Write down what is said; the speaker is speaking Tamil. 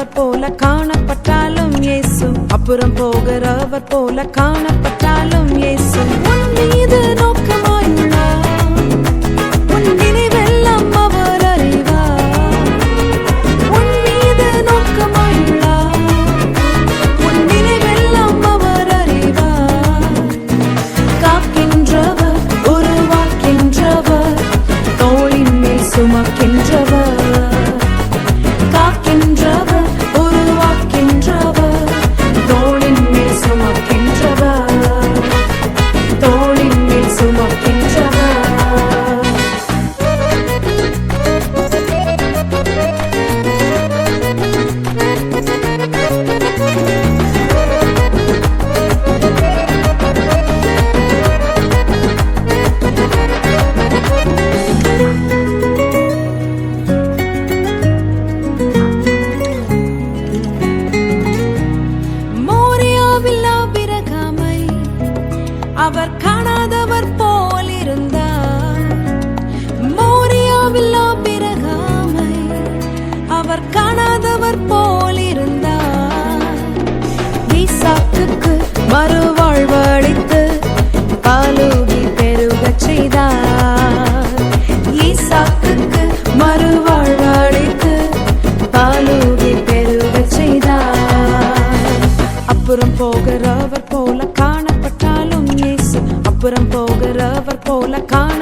போகிறவர் போல காணப்பட்டாலும் இயேசு, அப்புறம் போகிறவர் போல காணப்பட்டாலும் இயேசு உன் மீது நோக்கமாயுள்ளார். உன் நினைவெல்லாம் அவர் அறிவார். உன் மீது நோக்கமாயுள்ளார். உன் நினைவெல்லாம் அவர் அறிவார். காக்கின்றவர், உருவாக்கின்றவர், தோளின் மேல் சுமக்கின்றவர். காக்கின்றவர், உருவாக்கின்றவர், தோளின் மேல் சுமக்கின்றவர். தோளின் மேல் சுமக்கின்றவர். அவர் காணாதவர் போல் இருந்தார். மோரியாவில் ஆபிரகாமை அவர் காணாதவர் போல் இருந்தார். ஈசாக்குக்கு மறுவாழ்வளித்து பாலூகி பெருகச் செய்தார். ஈசாக்குக்கு மறுவாழ்வளித்து பாலூகி பெருகச் செய்தார். அப்புறம் போகிறவர் போல காணப்பட்டாலும் இயேசு, அப்புறம் போகிறவர் போல காண